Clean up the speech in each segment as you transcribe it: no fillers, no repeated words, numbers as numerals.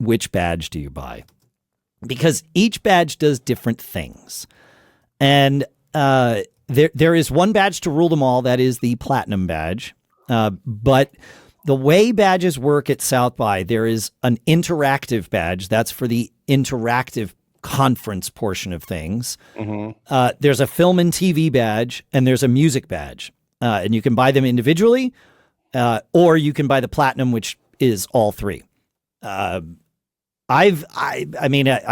which badge do you buy? Because each badge does different things. And there is one badge to rule them all. That is the platinum badge. But the way badges work at South by, there is an interactive badge. That's for the interactive conference portion of things. There's a film and TV badge, and there's a music badge. And you can buy them individually, or you can buy the platinum, which is all three. I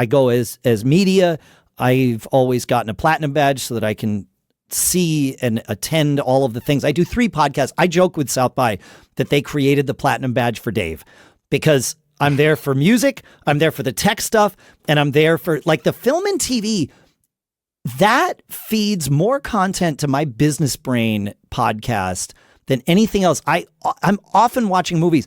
go as media. I've always gotten a platinum badge so that I can see and attend all of the things. I do 3 podcasts. I joke with South by that they created the platinum badge for Dave because I'm there for music, I'm there for the tech stuff, and I'm there for like the film and TV. That feeds more content to my business brain podcast than anything else. I'm often watching movies.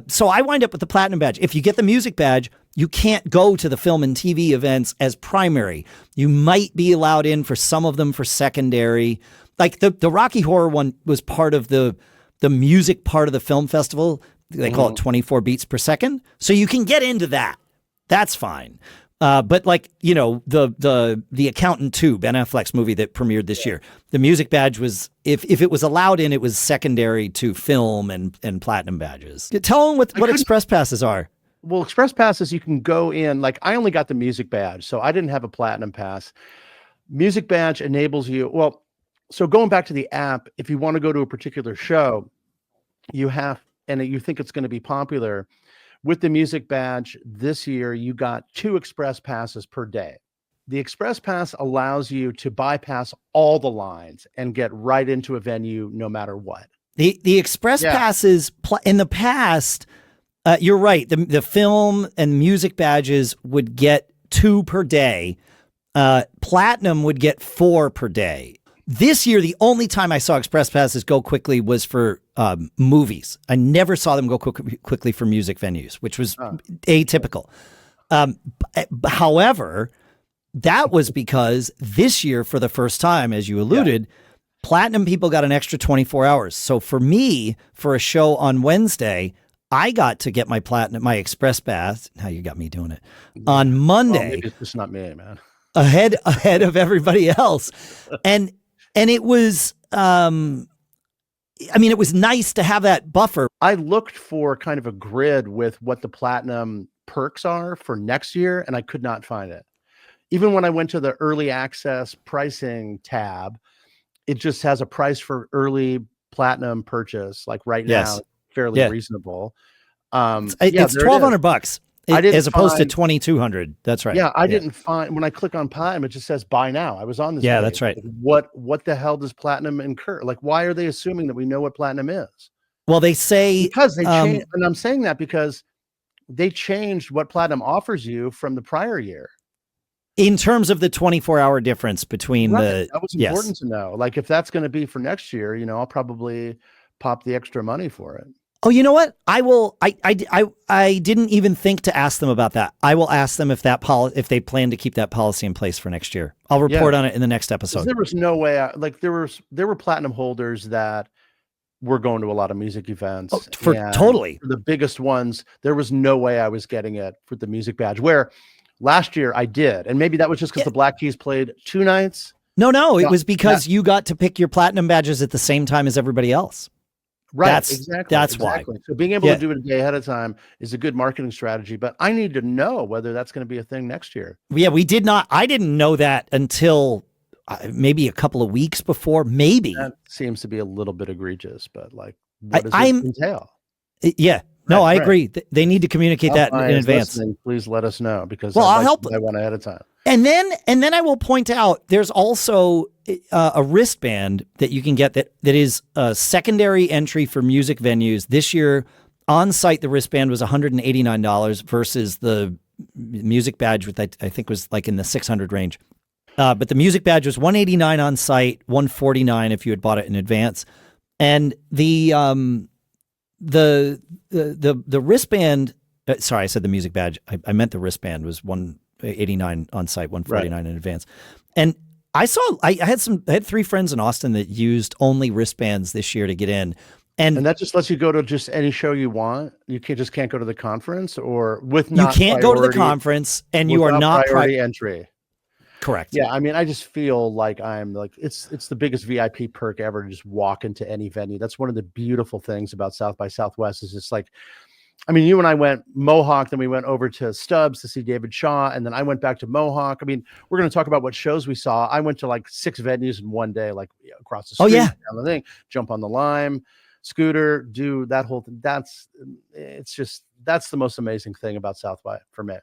So I wind up with the platinum badge. If you get the music badge, you can't go to the film and TV events as primary. You might be allowed in for some of them for secondary. Like the Rocky Horror one was part of the music part of the film festival. They call it 24 beats per second. So you can get into that. That's fine. But like, the Accountant 2, Ben Affleck's movie that premiered this year, the music badge was, if it was allowed in, it was secondary to film and platinum badges. Tell them what Express Passes are. Well, Express Passes, you can go in, like I only got the music badge, so I didn't have a platinum pass. Music badge enables you, so going back to the app, if you want to go to a particular show, you think it's going to be popular. With the music badge this year, you got 2 Express Passes per day. The Express Pass allows you to bypass all the lines and get right into a venue no matter what. The Express Passes in the past, you're right. The film and music badges would get 2 per day. Platinum would get 4 per day. This year, the only time I saw Express Passes go quickly was for movies. I never saw them go quickly for music venues, which was atypical. However, that was because this year, for the first time, as you alluded, platinum people got an extra 24 hours. So for me, for a show on Wednesday, I got to get my Express Pass. Now you got me doing it on Monday. Well, maybe it's just not me, man. Ahead of everybody else, and it was, it was nice to have that buffer. I looked for kind of a grid with what the platinum perks are for next year, and I could not find it. Even when I went to the early access pricing tab, it just has a price for early platinum purchase. Like right now, fairly reasonable. It's $1,200 as opposed to $2,200. That's right. Yeah, I didn't find, when I click on Platinum, it just says buy now. I was on this. Yeah, page. that's right. What the hell does Platinum incur? Like, why are they assuming that we know what Platinum is? Well, they say because they changed, and I'm saying that because they changed what Platinum offers you from the prior year. In terms of the 24-hour difference between that was important to know. Like, if that's going to be for next year, I'll probably pop the extra money for it. Oh, you know what? I will. I didn't even think to ask them about that. I will ask them if they plan to keep that policy in place for next year. I'll report on it in the next episode. There was no way. There were platinum holders that were going to a lot of music events. Totally. For the biggest ones, there was no way I was getting it for the music badge. Where last year I did, and maybe that was just because the Black Keys played 2 nights. No, it was because you got to pick your platinum badges at the same time as everybody else. Right, That's why. So being able to do it a day ahead of time is a good marketing strategy, but I need to know whether that's going to be a thing next year. Yeah, I didn't know that until maybe a couple of weeks before, maybe. That seems to be a little bit egregious, but like, what does it entail? Yeah, no, I agree. They need to communicate that in advance. Please let us know, because I'll help. I want ahead of time. And then I will point out there's also a wristband that you can get that is a secondary entry for music venues. This year on site, the wristband was $189 versus the music badge, which I think was like in the $600 range. But the music badge was $189 on site, $149 if you had bought it in advance. And the wristband, sorry, I said the music badge. I meant the wristband was $189 on site, $149 in advance. And I had 3 friends in Austin that used only wristbands this year to get in. And that just lets you go to just any show you want. You can't go to the conference or with You not can't go to the priority conference, and you are without not priority entry. correct. Yeah, I mean, I just feel like I'm like it's the biggest VIP perk ever to just walk into any venue. That's one of the beautiful things about South by Southwest is it's like, I mean, you and I went Mohawk, then we went over to Stubbs to see David Shaw, and then I went back to Mohawk. I mean, we're going to talk about what shows we saw. I went to like 6 venues in one day, like across the street, Oh, yeah. down the thing, jump on the Lime, scooter, do that whole thing. That's the most amazing thing about South by for me.